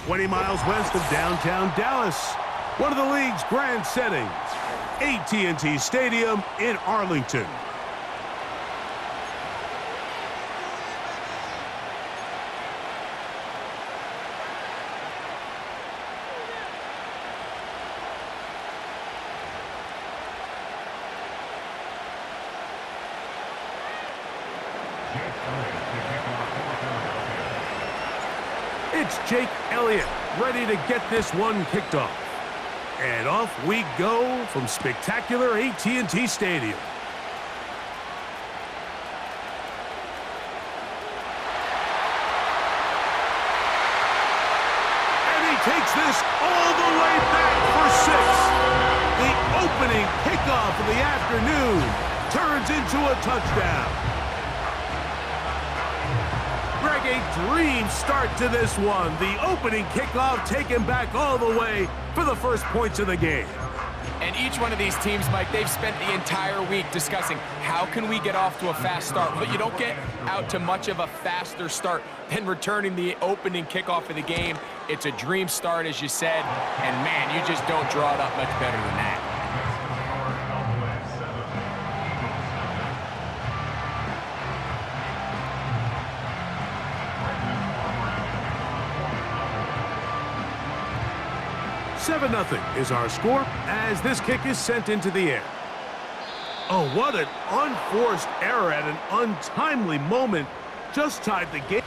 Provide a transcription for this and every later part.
20 miles west of downtown Dallas, one of the league's grand settings, AT&T Stadium in Arlington. It's Jake Elliott ready to get this one kicked off. And off we go from spectacular AT&T Stadium. And he takes this all the way back for 6. The opening kickoff of the afternoon turns into a touchdown. Greg, a dream start to this one. The opening kickoff taken back all the way for the first points of the game. And each one of these teams, Mike, they've spent the entire week discussing how can we get off to a fast start. But you don't get out to much of a faster start than returning the opening kickoff of the game. It's a dream start, as you said. And, man, you just don't draw it up much better than that. Seven 0 is our score as this kick is sent into the air. Oh, what an unforced error at an untimely moment. Just tied the game.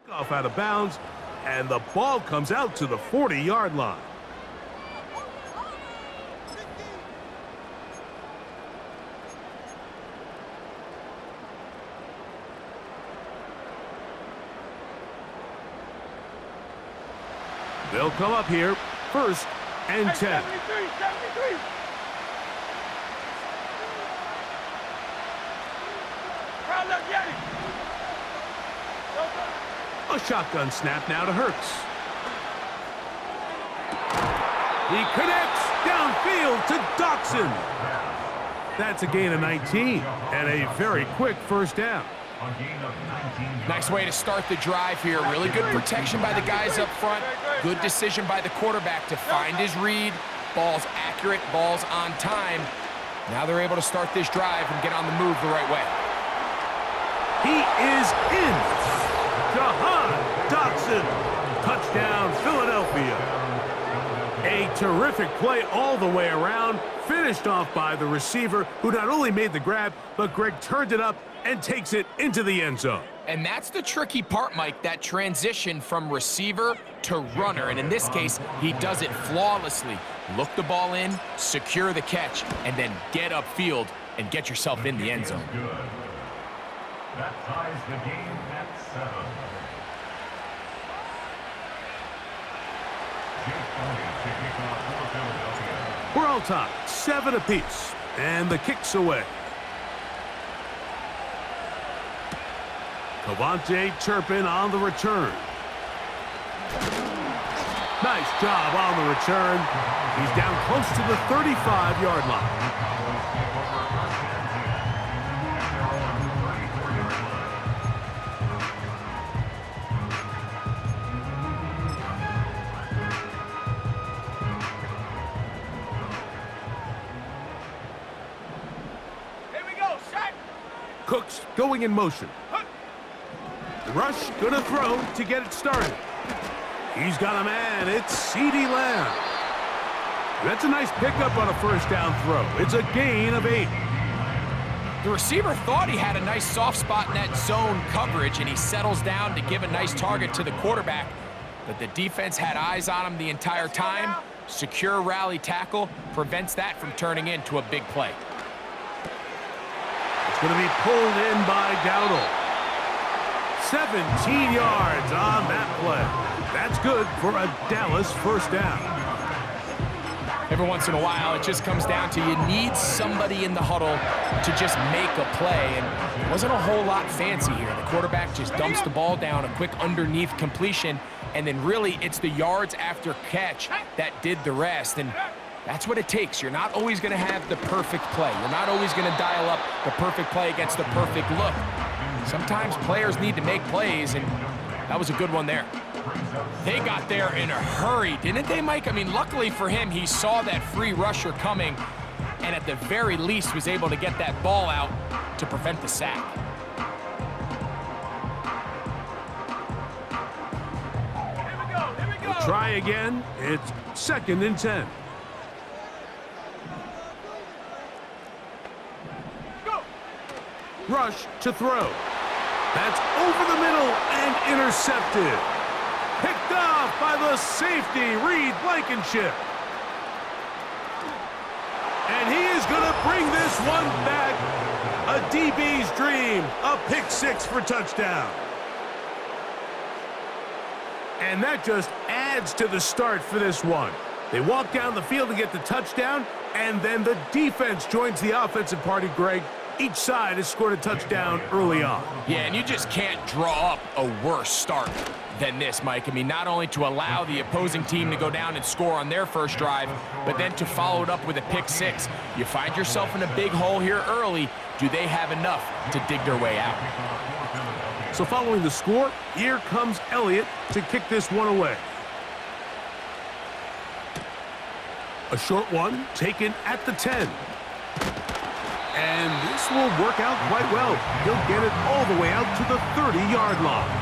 Off out of bounds, and the ball comes out to the 40-yard line. They'll come up here, 1st and 10. 73. Crowd, look, get it. A shotgun snap now to Hurts. He connects downfield to Dotson. That's a gain of 19 and a very quick first down. Nice way to start the drive here. Really good protection by the guys up front. Good decision by the quarterback to find his read. Ball's accurate, ball's on time. Now they're able to start this drive and get on the move the right way. He is in. Jahan Dotson, touchdown Philadelphia. A terrific play all the way around, finished off by the receiver who not only made the grab, but Greg turned it up and takes it into the end zone. And that's the tricky part, Mike, that transition from receiver to runner. And in this case, he does it flawlessly. Look the ball in, secure the catch, and then get upfield and get yourself in the end zone. That ties the game at 7. We're all tied, 7 apiece, and the kick's away. Cavante Turpin on the return. Nice job on the return. He's down close to the 35-yard line. Cooks going in motion. Rush gonna throw to get it started. He's got a man. It's CeeDee Lamb. That's a nice pickup on a first down throw. It's a gain of 8. The receiver thought he had a nice soft spot in that zone coverage, and he settles down to give a nice target to the quarterback. But the defense had eyes on him the entire time. Secure rally tackle prevents that from turning into a big play. It's going to be pulled in by Dowdle. 17 yards on that play. That's good for a Dallas first down. Every once in a while, it just comes down to you need somebody in the huddle to just make a play, and it wasn't a whole lot fancy here. The quarterback just dumps the ball down, a quick underneath completion, and then really it's the yards after catch that did the rest, and that's what it takes. You're not always going to have the perfect play. You're not always going to dial up the perfect play against the perfect look. Sometimes players need to make plays, and that was a good one there. They got there in a hurry, didn't they, Mike? I mean, luckily for him, he saw that free rusher coming and at the very least was able to get that ball out to prevent the sack. Here we go. We'll try again. It's 2nd and 10. Go. Rush to throw. That's over the middle and intercepted. Picked off by the safety, Reed Blankenship. And he is going to bring this one back. A DB's dream, a pick 6 for touchdown. And that just adds to the start for this one. They walk down the field to get the touchdown, and then the defense joins the offensive party, Greg. Each side has scored a touchdown early on. Yeah, and you just can't draw up a worse start than this, Mike. I mean, not only to allow the opposing team to go down and score on their first drive, but then to follow it up with a pick 6. You find yourself in a big hole here early. Do they have enough to dig their way out? So following the score, here comes Elliott to kick this one away. A short one taken at the 10. And this will work out quite well. He'll get it all the way out to the 30-yard line.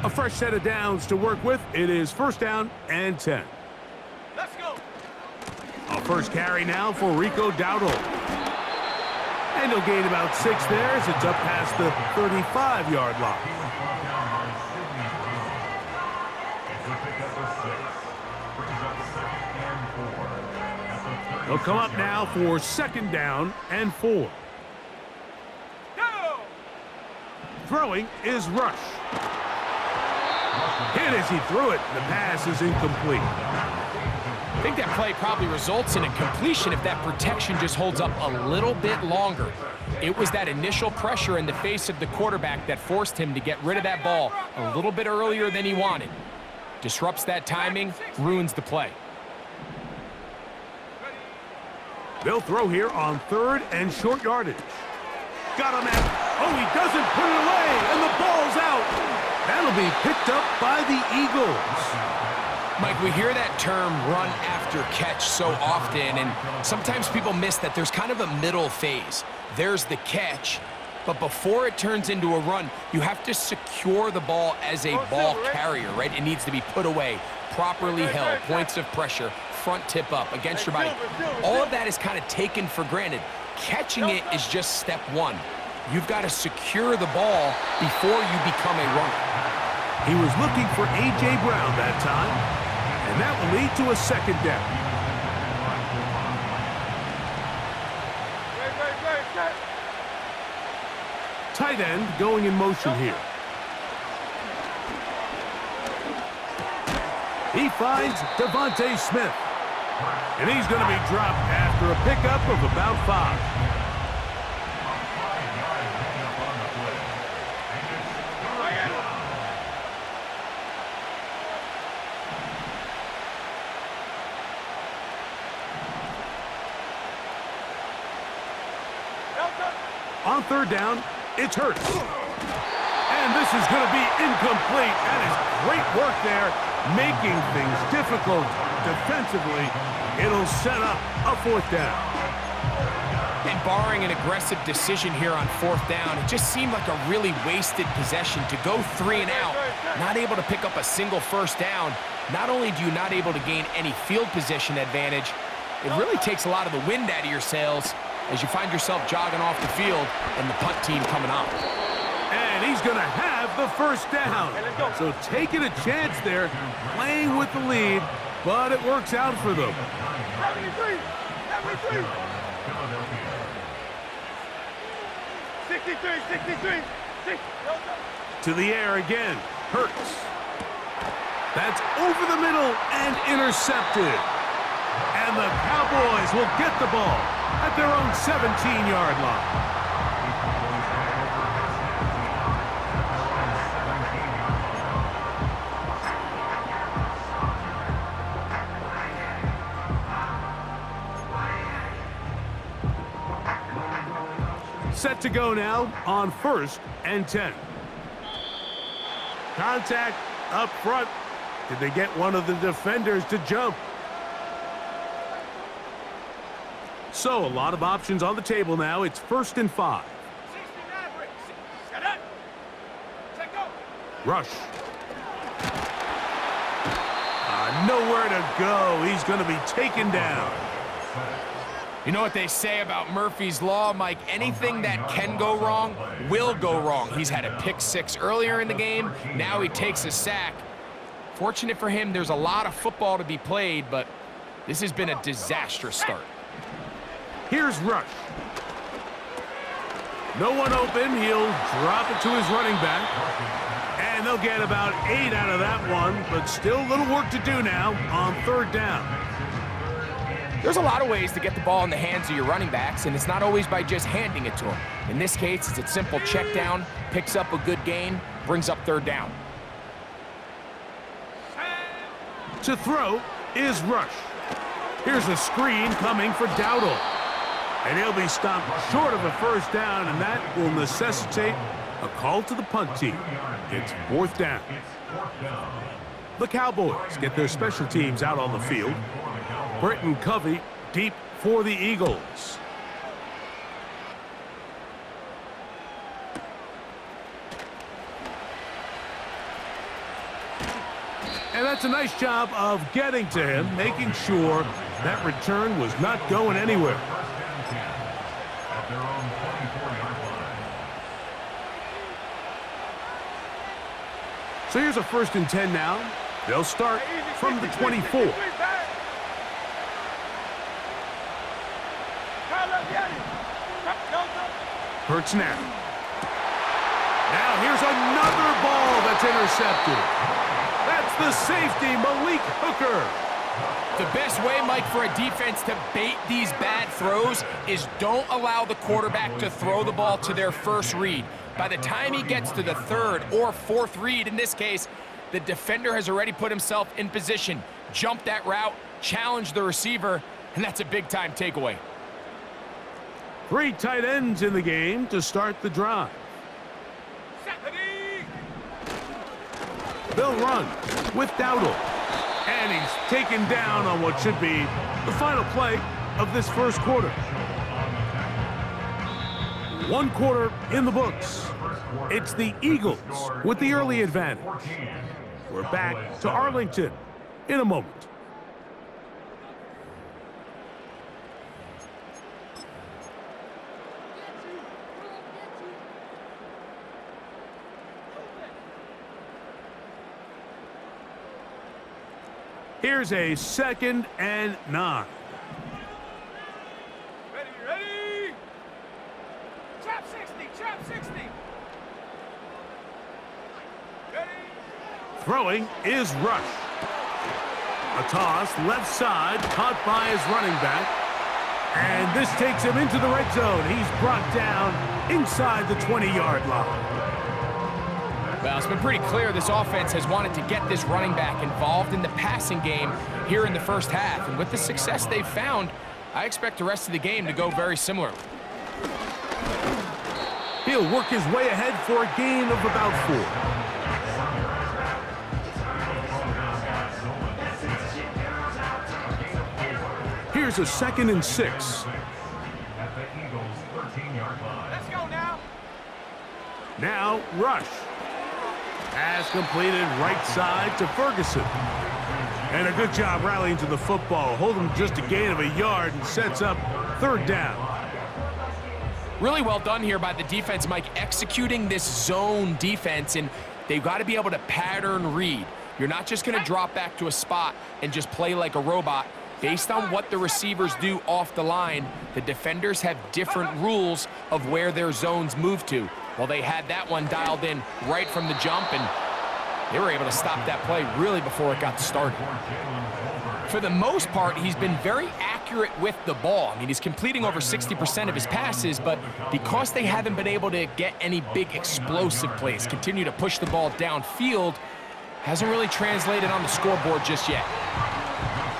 A fresh set of downs to work with. It is 1st down and 10. Let's go. A first carry now for Rico Dowdle. And he'll gain about 6 there as it's up past the 35-yard line. He'll come up now for 2nd down and 4. Go. Throwing is Rush. Hit as he threw it. The pass is incomplete. I think that play probably results in a completion if that protection just holds up a little bit longer. It was that initial pressure in the face of the quarterback that forced him to get rid of that ball a little bit earlier than he wanted. Disrupts that timing, ruins the play. They'll throw here on 3rd and short yardage. Got him at. Oh, he doesn't put it away, and the ball's out. That'll be picked up by the Eagles. Mike, we hear that term run after catch so often, and sometimes people miss that there's kind of a middle phase. There's the catch, but before it turns into a run, you have to secure the ball as a ball carrier, right? It needs to be put away, properly held, points of pressure, front tip up against your body. All of that is kind of taken for granted. Catching it is just step 1. You've got to secure the ball before you become a runner. He was looking for A.J. Brown that time, and that will lead to a 2nd down. Set. Tight end going in motion here. He finds Devontae Smith, and he's going to be dropped after a pickup of about 5. On 3rd down, it's Hurts. And this is going to be incomplete. That is great work there, making things difficult defensively. It'll set up a 4th down. And barring an aggressive decision here on 4th down, it just seemed like a really wasted possession to go 3 and out, not able to pick up a single 1st down. Not only do you not able to gain any field position advantage, it really takes a lot of the wind out of your sails as you find yourself jogging off the field and the punt team coming on. And he's going to have the 1st down. So taking a chance there, playing with the lead, but it works out for them. 73! 73! 63! 63! To the air again. Hurts. That's over the middle and intercepted. And the Cowboys will get the ball at their own 17-yard line. Set to go now on 1st and 10. Contact up front. Did they get one of the defenders to jump? So a lot of options on the table now. It's 1st and 5. 69, set up. Set go. Rush. Nowhere to go. He's going to be taken down. You know what they say about Murphy's Law, Mike? Anything that can go wrong will go wrong. He's had a pick 6 earlier in the game. Now he takes a sack. Fortunate for him, there's a lot of football to be played, but this has been a disastrous start. Here's Rush. No one open. He'll drop it to his running back. And they'll get about 8 out of that one, but still a little work to do now on 3rd down. There's a lot of ways to get the ball in the hands of your running backs, and it's not always by just handing it to them. In this case, it's a simple check down, picks up a good gain, brings up 3rd down. To throw is Rush. Here's a screen coming for Dowdle. And he'll be stopped short of a 1st down, and that will necessitate a call to the punt team. It's 4th down. The Cowboys get their special teams out on the field. Britton Covey deep for the Eagles. And that's a nice job of getting to him, making sure that return was not going anywhere. So here's a 1st and 10 now. They'll start from the 24. Hurts now. Now here's another ball that's intercepted. That's the safety, Malik Hooker. The best way, Mike, for a defense to bait these bad throws is don't allow the quarterback to throw the ball to their 1st read. By the time he gets to the 3rd or 4th read, in this case, the defender has already put himself in position, jumped that route, challenged the receiver, and that's a big-time takeaway. 3 tight ends in the game to start the drive. They'll run with Dowdle. And he's taken down on what should be the final play of this 1st quarter. 1 quarter in the books. It's the Eagles with the early advantage. We're back to Arlington in a moment. Here's a 2nd and 9. Ready? Trap 60! Ready? Throwing is Rush. A toss left side, caught by his running back. And this takes him into the red zone. He's brought down inside the 20-yard line. Well, it's been pretty clear this offense has wanted to get this running back involved in the passing game here in the 1st half. And with the success they've found, I expect the rest of the game to go very similar. He'll work his way ahead for a gain of about 4. Here's a 2nd and 6. Now, rush. Pass completed right side to Ferguson. And a good job rallying to the football. Holding just a gain of a yard and sets up third down. Really well done here by the defense, Mike, executing this zone defense, and they've got to be able to pattern read. You're not just going to drop back to a spot and just play like a robot. Based on what the receivers do off the line, the defenders have different rules of where their zones move to. Well, they had that one dialed in right from the jump, and they were able to stop that play really before it got started. For the most part, he's been very accurate with the ball. I mean, he's completing over 60% of his passes, but because they haven't been able to get any big explosive plays, continue to push the ball downfield, hasn't really translated on the scoreboard just yet.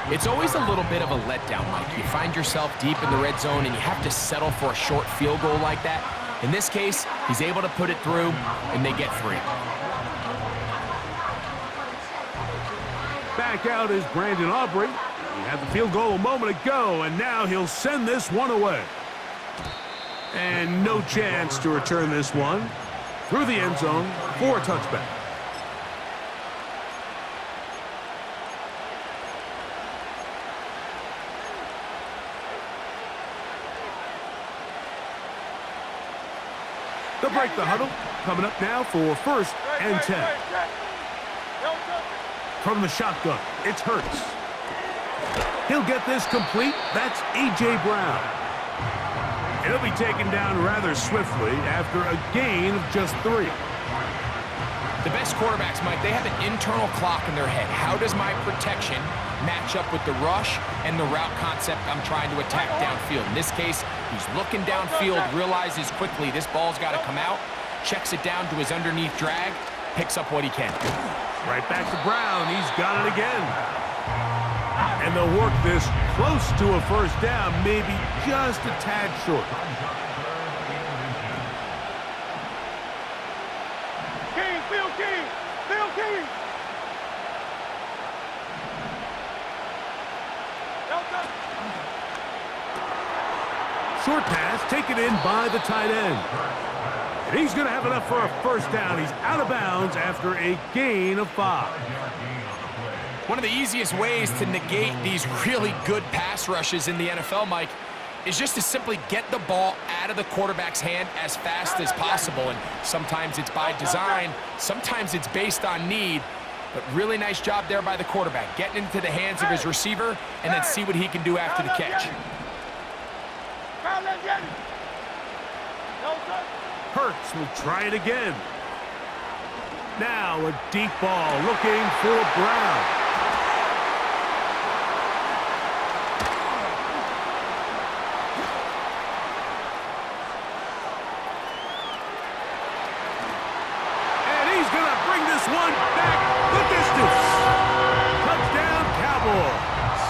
It's always a little bit of a letdown, Mike. You find yourself deep in the red zone and you have to settle for a short field goal like that. In this case, he's able to put it through, and they get 3. Back out is Brandon Aubrey. He had the field goal a moment ago, and now he'll send this one away. And no chance to return this one through the end zone for a touchback. They'll break the huddle. Coming up now for 1st and 10. From the shotgun, it's Hurts. He'll get this complete. That's A.J. Brown. He'll be taken down rather swiftly after a gain of just 3. The best quarterbacks, Mike, they have an internal clock in their head. How does my protection match up with the rush and the route concept I'm trying to attack downfield? In this case, he's looking downfield, realizes quickly this ball's got to come out, checks it down to his underneath drag, picks up what he can. Right back to Brown. He's got it again. And they'll work this close to a first down, maybe just a tad short. King, Bill King, Bill King. Short pass taken in by the tight end. And he's going to have enough for a first down. He's out of bounds after a gain of 5. One of the easiest ways to negate these really good pass rushes in the NFL, Mike, is just to simply get the ball out of the quarterback's hand as fast as possible. And sometimes it's by design, sometimes it's based on need. But really nice job there by the quarterback, getting into the hands of his receiver and then see what he can do after the catch. Hurts will try it again. Now a deep ball looking for Brown. And he's going to bring this one back the distance. Touchdown, Cowboys.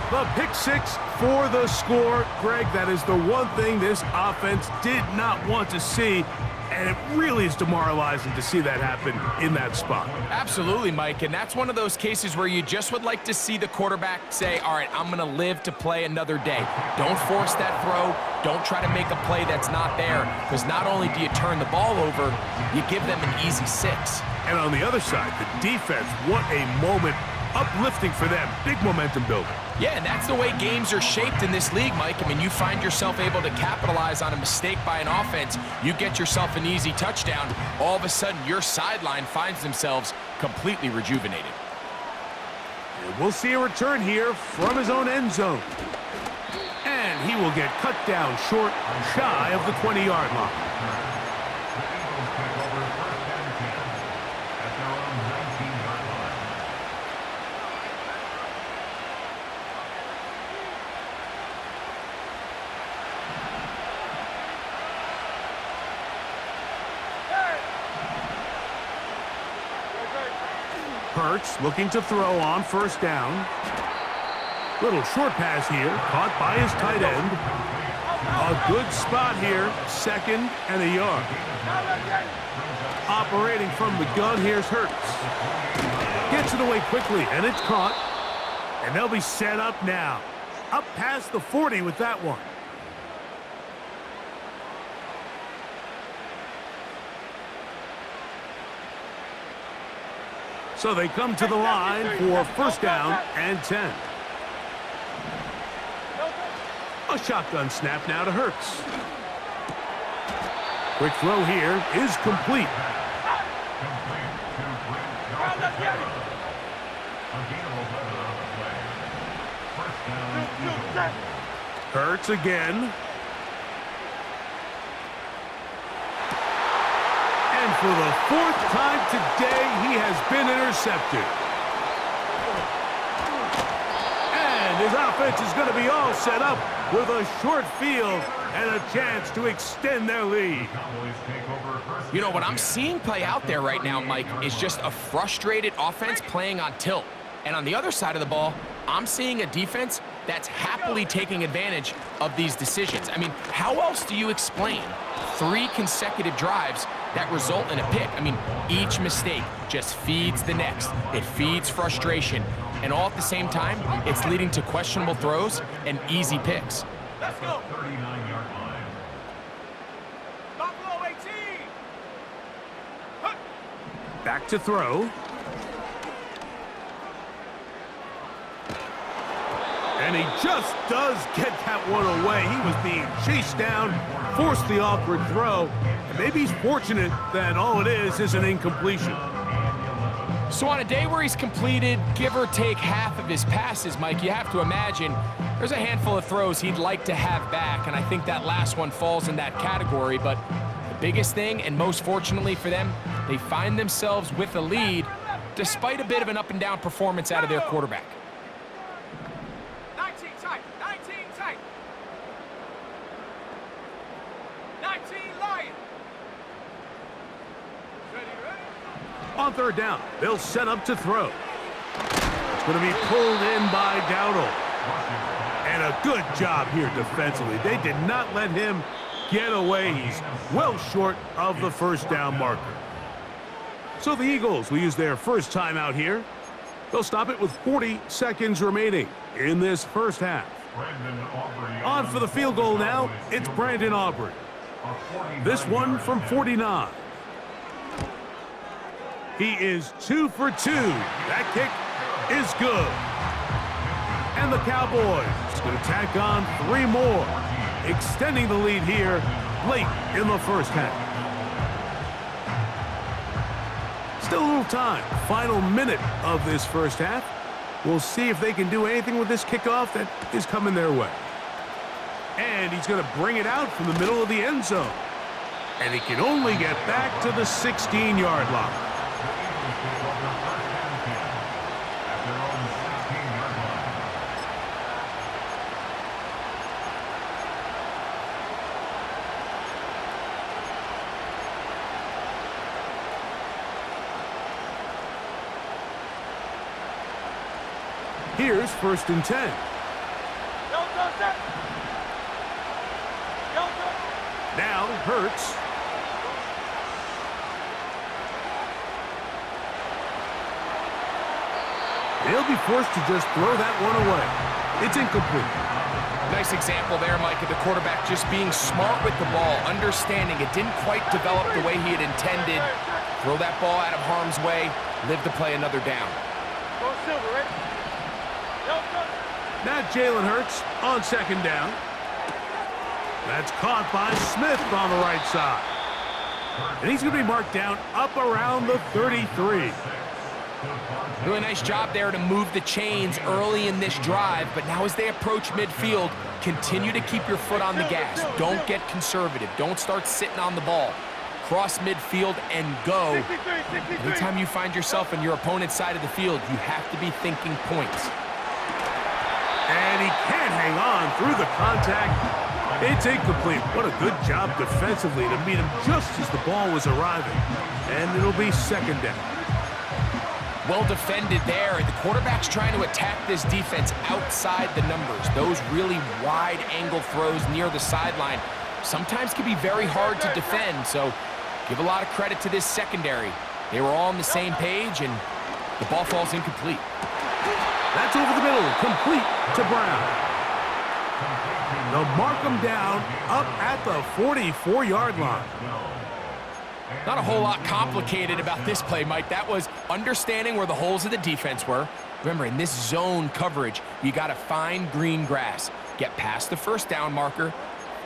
The pick 6 for the score. Greg, that is the one thing this offense did not want to see, and it really is demoralizing to see that happen in that spot. Absolutely, Mike, and that's one of those cases where you just would like to see the quarterback say, all right, I'm going to live to play another day. Don't force that throw. Don't try to make a play that's not there, because not only do you turn the ball over, you give them an easy 6. And on the other side, the defense, what a moment. Uplifting for them. Big momentum builder. Yeah, and that's the way games are shaped in this league, Mike. I mean, you find yourself able to capitalize on a mistake by an offense. You get yourself an easy touchdown. All of a sudden, your sideline finds themselves completely rejuvenated. And we'll see a return here from his own end zone. And he will get cut down short, shy of the 20-yard line. Hurts looking to throw on first down. Little short pass here, caught by his tight end. A good spot here, 2nd and a yard. Operating from the gun, here's Hurts. Gets it away quickly, and it's caught. And they'll be set up now. Up past the 40 with that one. So they come to the line for first down and 10. A shotgun snap now to Hurts. Quick throw here is complete. Hurts again. And for the fourth time today, he has been intercepted. And his offense is going to be all set up with a short field and a chance to extend their lead. You know, what I'm seeing play out there right now, Mike, is just a frustrated offense playing on tilt. And on the other side of the ball, I'm seeing a defense that's happily taking advantage of these decisions. I mean, how else do you explain 3 consecutive drives that result in a pick? I mean, each mistake just feeds the next. It feeds frustration. And all at the same time, it's leading to questionable throws and easy picks. Let's go. 39-yard line. Buffalo 18. Back to throw. And he just does get that one away. He was being chased down, forced the awkward throw. And maybe he's fortunate that all it is an incompletion. So on a day where he's completed, give or take half of his passes, Mike, you have to imagine there's a handful of throws he'd like to have back, and I think that last one falls in that category. But the biggest thing, and most fortunately for them, they find themselves with a lead despite a bit of an up-and-down performance out of their quarterback. 19 tight. 19 tight. 19 Lion. Ready? On third down, they'll set up to throw. It's going to be pulled in by Dowdle. And a good job here defensively. They did not let him get away. He's well short of the first down marker. So the Eagles will use their first timeout here. They'll stop it with 40 seconds remaining in this first half. On for the field goal now, it's Brandon Aubrey. This one from 49. He is 2 for 2. That kick is good. And the Cowboys going to tack on 3 more, extending the lead here late in the first half. Still a little time. Final minute of this first half. We'll see if they can do anything with this kickoff that is coming their way. And he's going to bring it out from the middle of the end zone. And he can only get back to the 16-yard line. Here's first and 10. Now Hurts. They'll be forced to just throw that one away. It's incomplete. Nice example there, Mike, of the quarterback just being smart with the ball, understanding it didn't quite develop the way he had intended. Throw that ball out of harm's way, live to play another down. Go Silver, right? Now Jalen Hurts on second down. That's caught by Smith on the right side. And he's going to be marked down up around the 33. Really nice job there to move the chains early in this drive, but now as they approach midfield, continue to keep your foot on the gas. Don't get conservative. Don't start sitting on the ball. Cross midfield and go. Anytime you find yourself on your opponent's side of the field, you have to be thinking points. And he can't hang on through the contact. It's incomplete. What a good job defensively to meet him just as the ball was arriving. And it'll be second down. Well defended there. The quarterback's trying to attack this defense outside the numbers. Those really wide angle throws near the sideline sometimes can be very hard to defend. So give a lot of credit to this secondary. They were all on the same page, and the ball falls incomplete. That's over the middle, complete to Brown. They'll mark him down up at the 44-yard line. Not a whole lot complicated about this play, Mike. That was understanding where the holes of the defense were. Remember, in this zone coverage, you got to find green grass, get past the first down marker,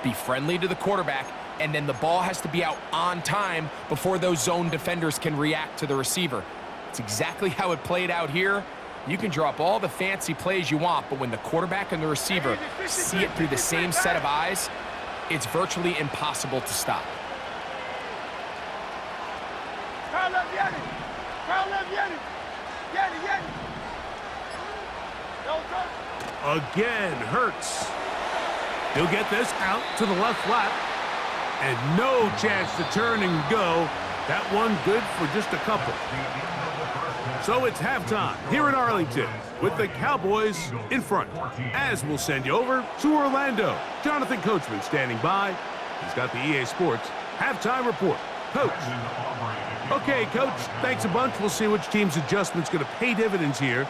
be friendly to the quarterback, and then the ball has to be out on time before those zone defenders can react to the receiver. It's exactly how it played out here. You can draw up all the fancy plays you want, but when the quarterback and the receiver see it through the same set of eyes, it's virtually impossible to stop. Again, Hurts. He'll get this out to the left flat. And no chance to turn and go. That one good for just a couple. So it's halftime here in Arlington with the Cowboys in front. As we'll send you over to Orlando. Jonathan Coachman standing by. He's got the EA Sports halftime report. Coach. Okay, Coach, thanks a bunch. We'll see which team's adjustment's going to pay dividends here.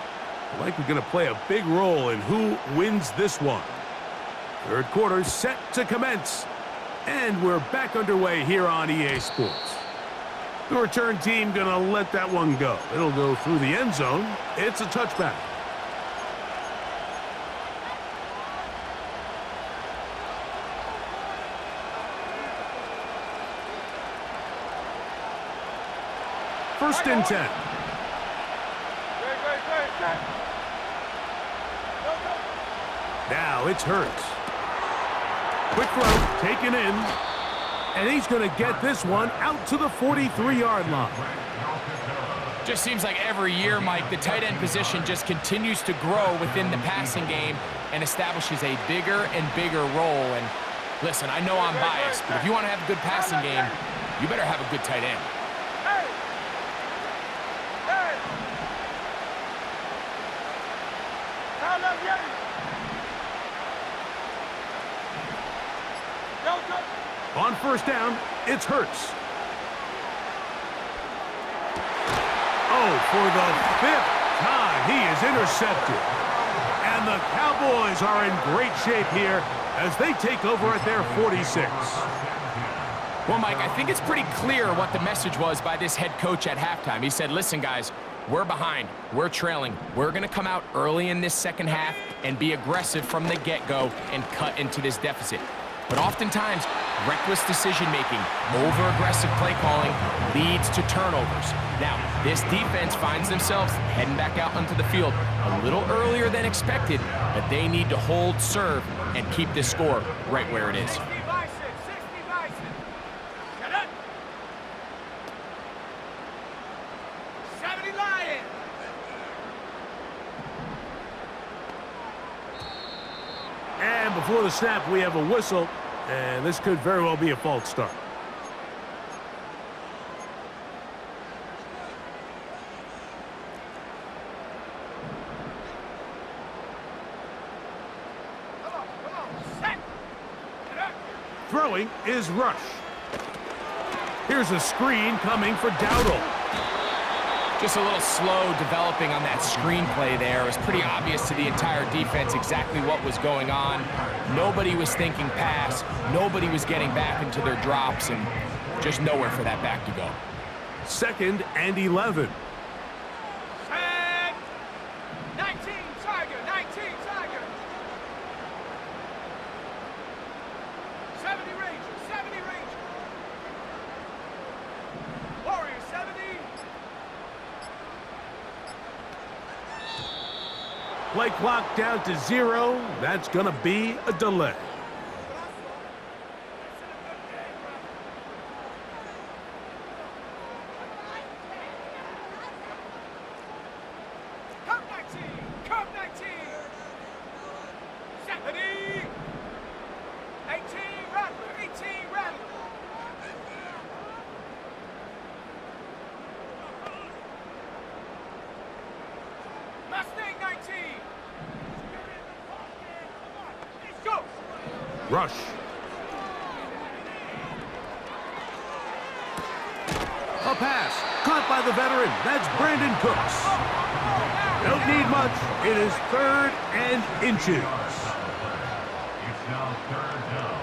Likely going to play a big role in who wins this one. Third quarter set to commence. And we're back underway here on EA Sports. The return team going to let that one go. It'll go through the end zone. It's a touchback. First and 10. Now it's Hurts. Quick throw, taken in. And he's going to get this one out to the 43-yard line. Just seems like every year, Mike, the tight end position just continues to grow within the passing game and establishes a bigger and bigger role. And listen, I know I'm biased, but if you want to have a good passing game, you better have a good tight end. On first down, it's Hurts. Oh, for the 5th time, he is intercepted. And the Cowboys are in great shape here as they take over at their 46. Well, Mike, I think it's pretty clear what the message was by this head coach at halftime. He said, listen, guys, we're behind. We're trailing. We're going to come out early in this second half and be aggressive from the get-go and cut into this deficit. But oftentimes, reckless decision-making, over-aggressive play calling leads to turnovers. Now, this defense finds themselves heading back out onto the field a little earlier than expected, but they need to hold serve and keep this score right where it is. And before the snap, we have a whistle, and this could very well be a false start. Throwing is Rush. Here's a screen coming for Dowdle. Just a little slow developing on that screenplay there. It was pretty obvious to the entire defense exactly what was going on. Nobody was thinking pass. Nobody was getting back into their drops, and just nowhere for that back to go. 2nd and 11. And 19 Tiger, 19 Tiger. 70 Ranger, 70 Ranger. Warrior, 70. Play clock down to 0. That's going to be a delay. Cup 19, Cup 19. 70. 18 Rattler, 18 Rattler. Mustang 19. Go. Rush. A pass. Caught by the veteran. That's Brandon Cooks. Don't need much. It is 3rd and inches. It's now 3rd down.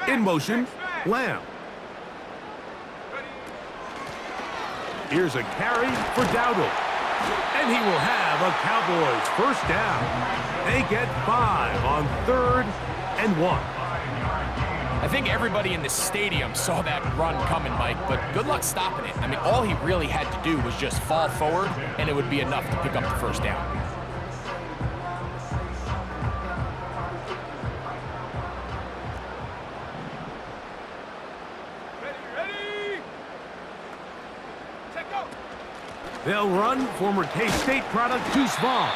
In motion, Lamb. Here's a carry for Dowdle. And he will have a Cowboys first down. They get 5 on 3rd and 1. I think everybody in the stadium saw that run coming, Mike, but good luck stopping it. I mean, all he really had to do was just fall forward, and it would be enough to pick up the first down. Ready? Check out. They'll run former K-State product Deuce Vaughn.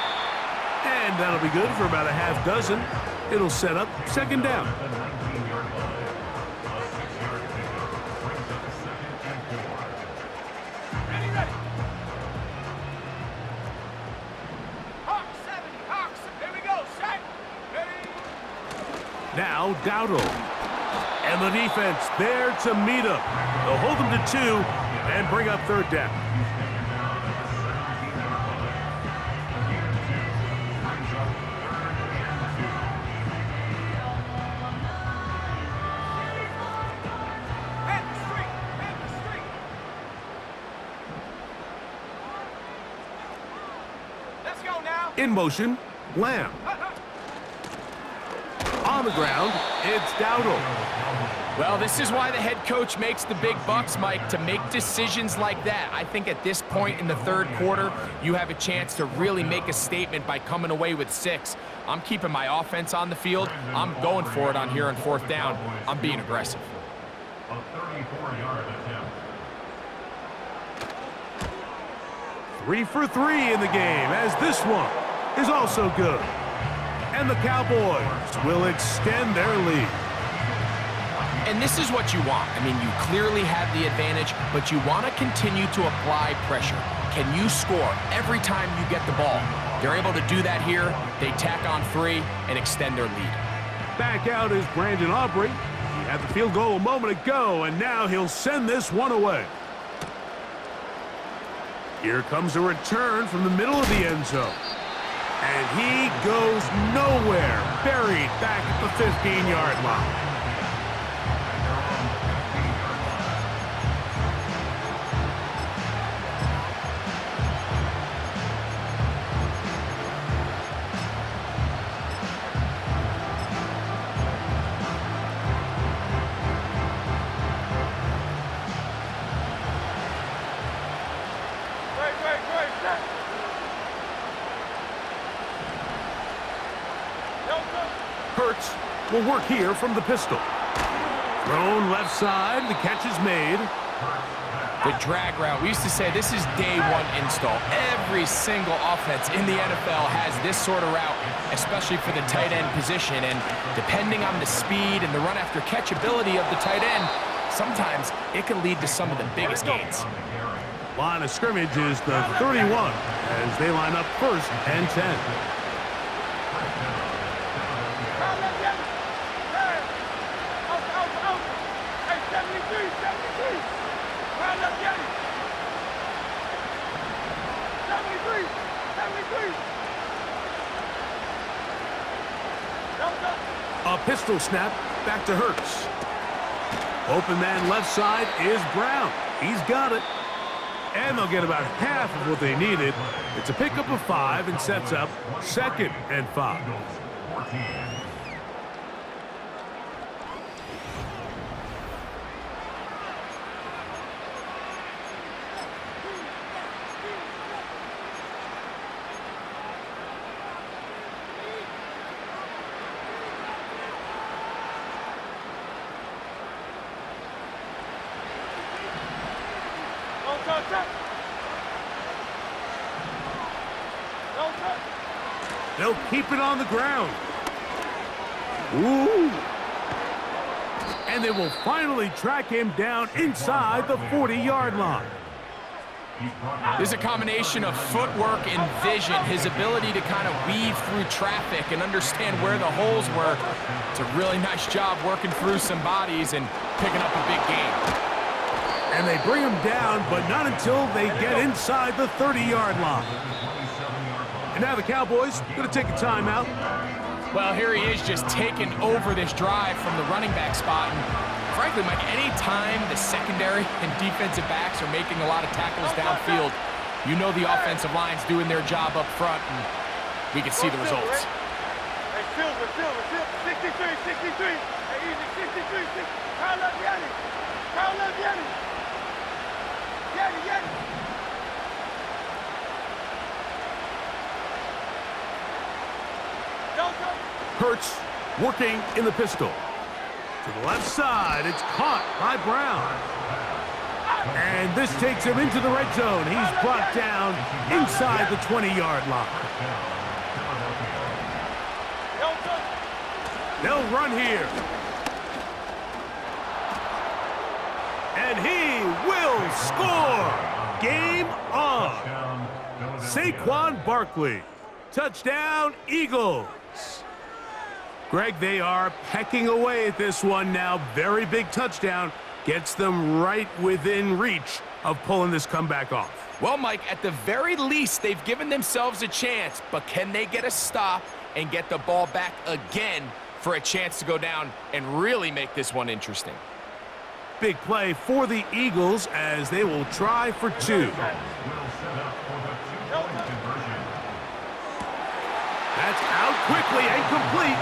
And that'll be good for about a half dozen. It'll set up 2nd down. Ready. Hawk 70, Hawks. Here we go. Set. Ready. Now Dowdle. And the defense there to meet him. They'll hold him to 2 and bring up 3rd down. Let's go now. In motion, Lamb. On the ground, it's Dowdle. Well, this is why the head coach makes the big bucks, Mike, to make decisions like that. I think at this point in the 3rd quarter, you have a chance to really make a statement by coming away with 6. I'm keeping my offense on the field. I'm going for it on here on 4th down. I'm being aggressive. A 34-yard attempt. 3 for 3 in the game, as this one is also good. And the Cowboys will extend their lead. And this is what you want. I mean, you clearly have the advantage, but you want to continue to apply pressure. Can you score every time you get the ball? They're able to do that here. They tack on 3 and extend their lead. Back out is Brandon Aubrey. He had the field goal a moment ago, and now he'll send this one away. Here comes a return from the middle of the end zone. And he goes nowhere, buried back at the 15-yard line. Hurts will work here from the pistol. Thrown left side, the catch is made. The drag route, we used to say this is day 1 install. Every single offense in the NFL has this sort of route, especially for the tight end position. And depending on the speed and the run after catch ability of the tight end, sometimes it can lead to some of the biggest gains. Line of scrimmage is the 31 as they line up 1st and 10. A pistol snap back to Hurts. Open man left side is Brown. He's got it. And they'll get about half of what they needed. It's a pickup of 5 and sets up 2nd and 5. They'll keep it on the ground. Ooh. And they will finally track him down inside the 40-yard line. There's a combination of footwork and vision, his ability to kind of weave through traffic and understand where the holes were. It's a really nice job working through some bodies and picking up a big gain. And they bring him down, but not until they get inside the 30-yard line. And now the Cowboys going to take a timeout. Well, here he is just taking over this drive from the running back spot. And frankly, Mike, any time the secondary and defensive backs are making a lot of tackles downfield, you know the offensive line's doing their job up front, and we can see the results. Hey, Silver, 63, 63. Hey, easy, 63, 60. Kyle up, Yanni. Kyle up, Yanni. Yanni. Hurts working in the pistol. To the left side, it's caught by Brown. And this takes him into the red zone. He's brought down inside the 20-yard line. They'll run here. And he will score. Game on. Saquon Barkley. Touchdown, Eagles. Greg, they are pecking away at this one now. Very big touchdown. Gets them right within reach of pulling this comeback off. Well, Mike, at the very least, they've given themselves a chance, but can they get a stop and get the ball back again for a chance to go down and really make this one interesting? Big play for the Eagles as they will try for two. That's out quickly and complete.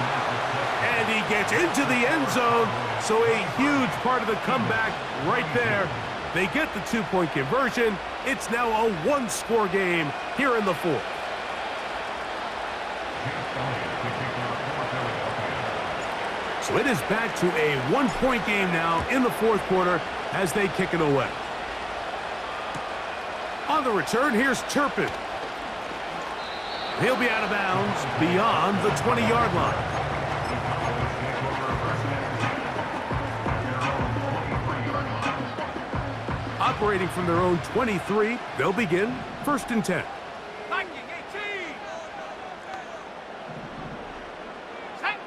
And he gets into the end zone. So a huge part of the comeback right there. They get the two-point conversion. It's now a one-score game here in the fourth. So it is back to a one-point game now in the fourth quarter as they kick it away. On the return, here's Turpin. He'll be out of bounds beyond the 20-yard line. Operating from their own 23, they'll begin 1st and 10. Viking 18. Set.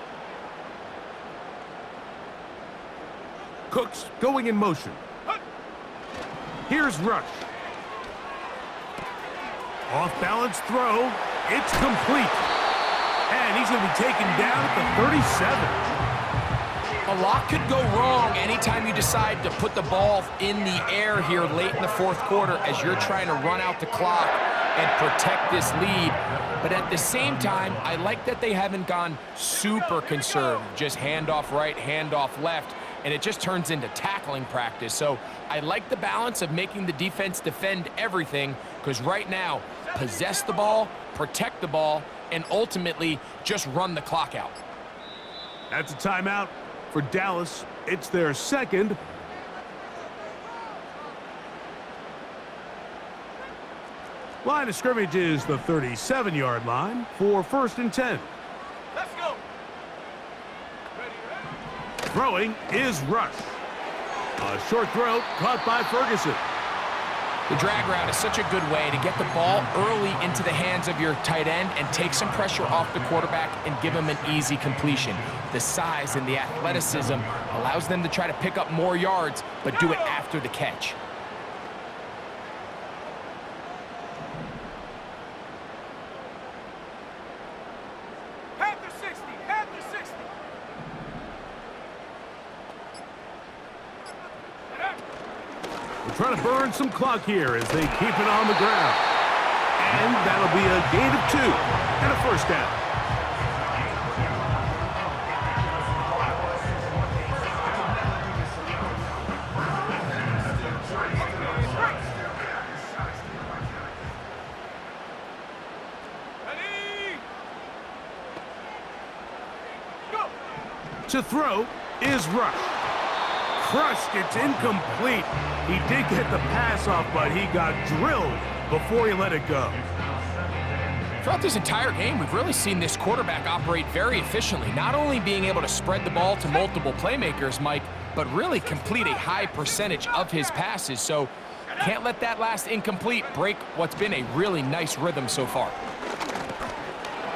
Cooks going in motion. Here's Rush. Off-balance throw. It's complete. And he's going to be taken down at the 37. A lot could go wrong anytime you decide to put the ball in the air here late in the fourth quarter as you're trying to run out the clock and protect this lead. But at the same time, I like that they haven't gone super conservative, just handoff right, handoff left, and it just turns into tackling practice. So I like the balance of making the defense defend everything, because right now, possess the ball, protect the ball, and ultimately just run the clock out. That's a timeout for Dallas. It's their second. Line of scrimmage is the 37-yard line for 1st and 10. Let's go. Ready. Throwing is Rush. A short throw caught by Ferguson. The drag route is such a good way to get the ball early into the hands of your tight end and take some pressure off the quarterback and give him an easy completion. The size and the athleticism allows them to try to pick up more yards, but do it after the catch. Panther 60. Panther 60. We're trying to burn some clock here as they keep it on the ground. And that'll be a gain of 2 and a first down. Ready. Go. To throw is Rush. Crushed, it's incomplete. He did get the pass off, but he got drilled before he let it go. Throughout this entire game, we've really seen this quarterback operate very efficiently, not only being able to spread the ball to multiple playmakers, Mike, but really complete a high percentage of his passes. So can't let that last incomplete break what's been a really nice rhythm so far.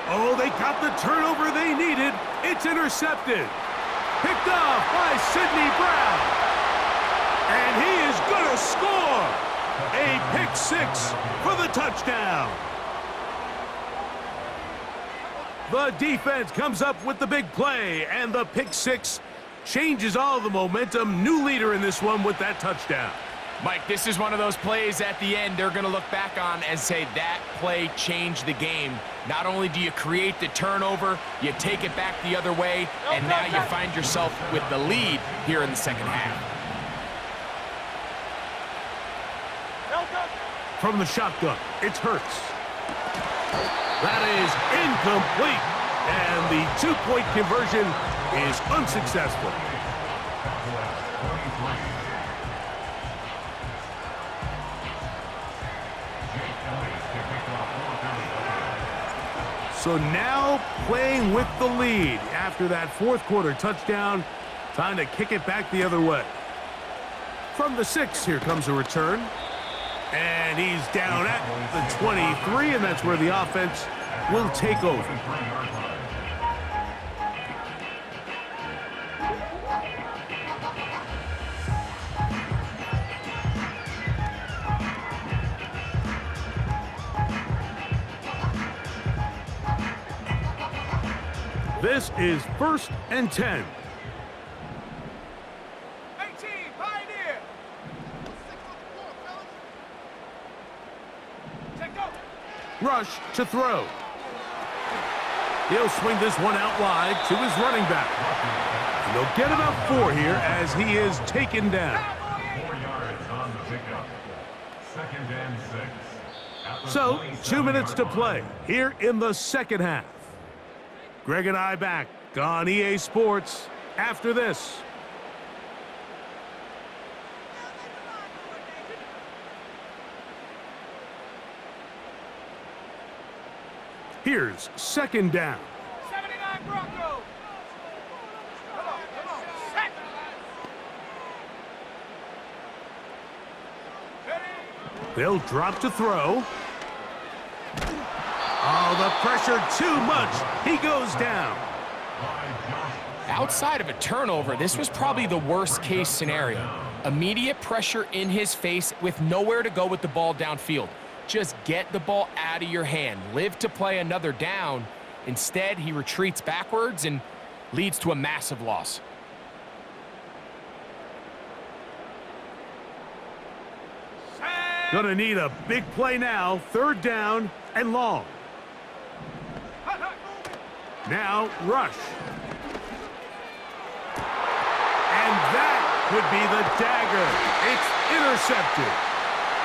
Oh, they got the turnover they needed. It's intercepted. Picked off by Sidney Brown. And he is going to score. A pick 6 for the touchdown. The defense comes up with the big play, and the pick six changes all the momentum. New leader in this one with that touchdown. Mike, this is one of those plays at the end they're going to look back on and say that play changed the game. Not only do you create the turnover, you take it back the other way, and now you find yourself with the lead here in the second half. From the shotgun, it's Hurts. That is incomplete, and the two-point conversion is unsuccessful. So now playing with the lead after that fourth quarter touchdown, time to kick it back the other way. From the 6, here comes a return. And he's down at the 23, and that's where the offense will take over. This is 1st and 10. Rush to throw. He'll swing this one out wide to his running back. And they'll get about 4 here as he is taken down. 4 yards on the pickup. 2nd and 6. So, 2 minutes to play here in the second half. Greg and I back on EA Sports after this. Here's 2nd down. 79 Broncos. Come on. Set. They'll drop to throw. Oh, the pressure too much. He goes down. Outside of a turnover, this was probably the worst-case scenario. Immediate pressure in his face with nowhere to go with the ball downfield. Just get the ball out of your hand. Live to play another down. Instead, he retreats backwards and leads to a massive loss. Gonna need a big play now. 3rd down and long. Now, rush. And that could be the dagger. It's intercepted.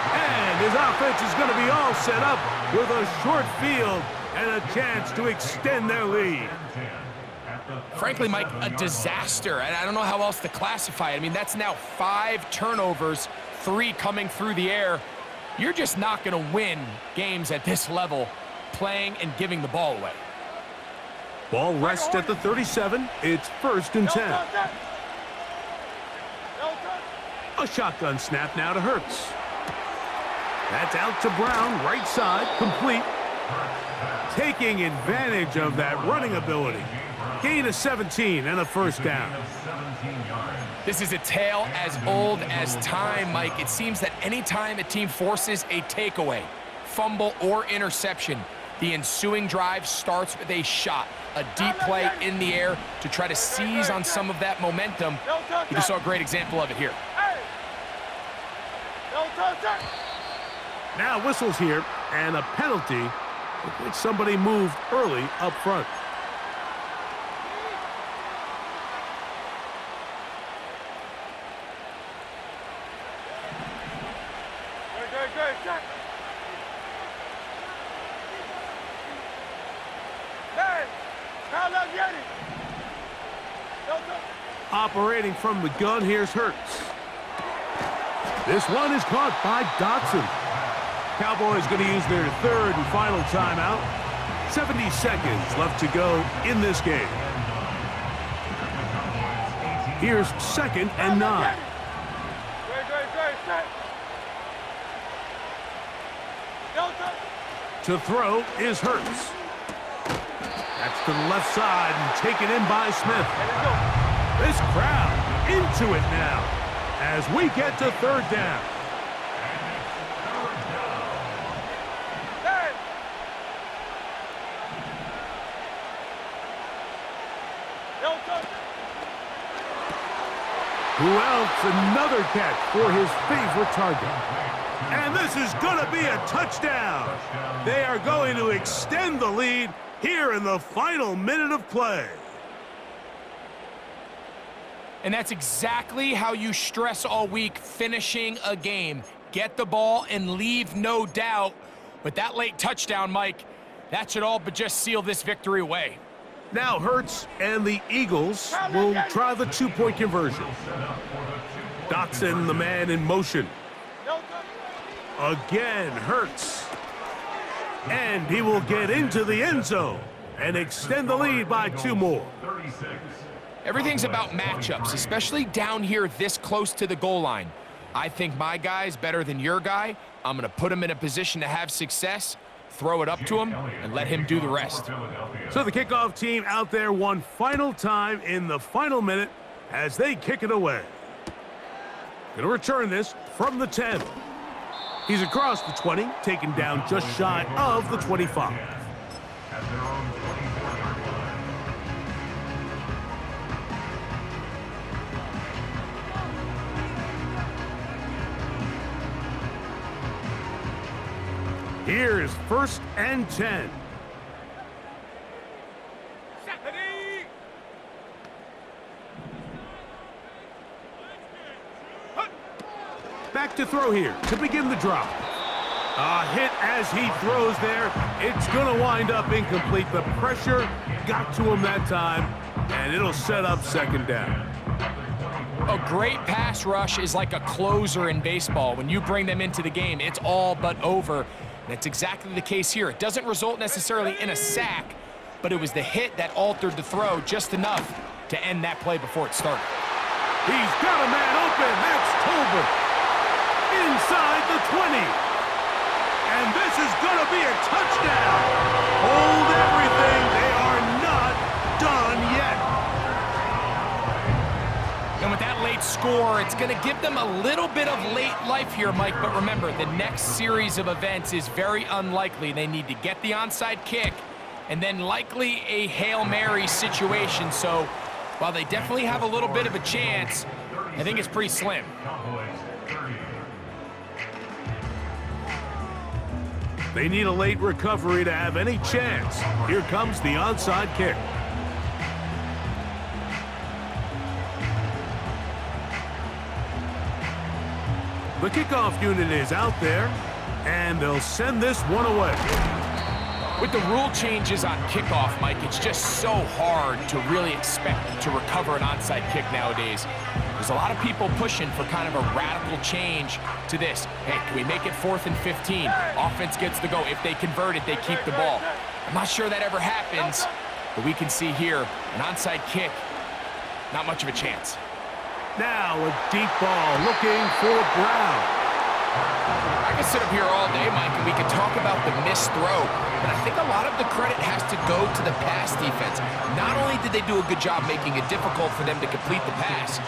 And his offense is going to be all set up with a short field and a chance to extend their lead. Frankly, Mike, a disaster. And I don't know how else to classify it. I mean, that's now 5 turnovers, 3 coming through the air. You're just not going to win games at this level playing and giving the ball away. Ball rests at the 37. It's 1st and 10. A shotgun snap now to Hurts. That's out to Brown, right side, complete. Taking advantage of that running ability. Gain of 17 and a 1st down. This is a tale as old as time, Mike. It seems that anytime a team forces a takeaway, fumble, or interception, the ensuing drive starts with a shot, a deep play in the air to try to seize on some of that momentum. You just saw a great example of it here. Now whistles here, and a penalty. I think somebody moved early up front. Operating from the gun, here's Hurts. This one is caught by Dotson. Cowboys going to use their 3rd and final timeout. 70 seconds left to go in this game. Here's 2nd and 9. To throw is Hurts. That's to the left side and taken in by Smith. This crowd into it now as we get to 3rd down. Who else? Another catch for his favorite target. And this is going to be a touchdown. They are going to extend the lead here in the final minute of play. And that's exactly how you stress all week, finishing a game. Get the ball and leave no doubt. But that late touchdown, Mike, that should all but just seal this victory away. Now Hurts and the Eagles will try the two-point conversion. Dotson, the man in motion. Again, Hurts. And he will get into the end zone and extend the lead by 2 more. Everything's about matchups, especially down here this close to the goal line. I think my guy's better than your guy. I'm going to put him in a position to have success, throw it up to him, and let him do the rest. So the kickoff team out there one final time in the final minute as they kick it away. Going to return this from the 10. He's across the 20, taken down just shy of the 25. Here's 1st and 10. Back to throw here to begin the drop. A hit as he throws there. It's going to wind up incomplete. The pressure got to him that time, and it'll set up 2nd down. A great pass rush is like a closer in baseball. When you bring them into the game, it's all but over. That's exactly the case here. It doesn't result necessarily in a sack, but it was the hit that altered the throw just enough to end that play before it started. He's got a man open. That's Tolbert. Inside the 20. And this is going to be a touchdown. Hold everything. They are not done yet. And with that late score, it's going to give them a little bit of late life here, Mike. But remember, the next series of events is very unlikely. They need to get the onside kick and then likely a Hail Mary situation. So while they definitely have a little bit of a chance, I think it's pretty slim. They need a late recovery to have any chance. Here comes the onside kick. The kickoff unit is out there, and they'll send this one away. With the rule changes on kickoff, Mike, it's just so hard to really expect to recover an onside kick nowadays. There's a lot of people pushing for kind of a radical change to this. Hey, can we make it 4th and 15? Offense gets the go. If they convert it, they keep the ball. I'm not sure that ever happens, but we can see here an onside kick, not much of a chance. Now a deep ball looking for Brown. I can sit up here all day, Mike, and we can talk about the missed throw, but I think a lot of the credit has to go to the pass defense. Not only did they do a good job making it difficult for them to complete the pass,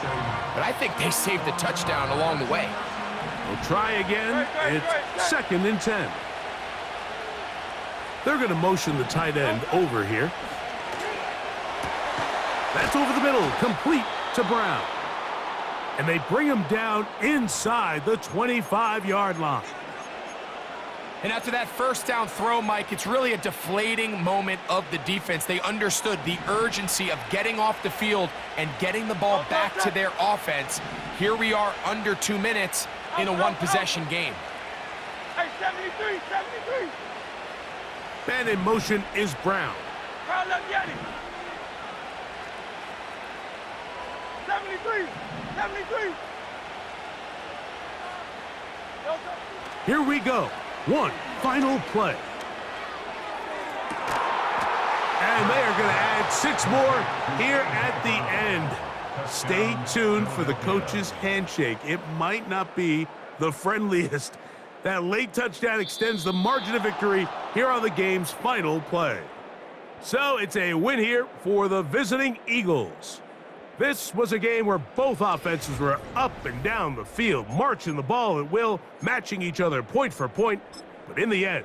but I think they saved the touchdown along the way. We'll try again. It's 2nd and 10. They're going to motion the tight end over here. That's over the middle, complete to Brown. And they bring him down inside the 25-yard line. And after that 1st down throw, Mike, it's really a deflating moment of the defense. They understood the urgency of getting off the field and getting the ball back to their offense. Here we are under 2 minutes in a one-possession game. Hey, 73, 73. Man in motion is Brown. 73, 73. Here we go. One final play. And they are going to add 6 more here at the end. Stay tuned for the coach's handshake. It might not be the friendliest. That late touchdown extends the margin of victory here on the game's final play. So it's a win here for the visiting Eagles. This was a game where both offenses were up and down the field, marching the ball at will, matching each other point for point. But in the end,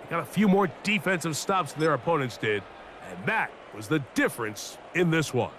they got a few more defensive stops than their opponents did, and that was the difference in this one.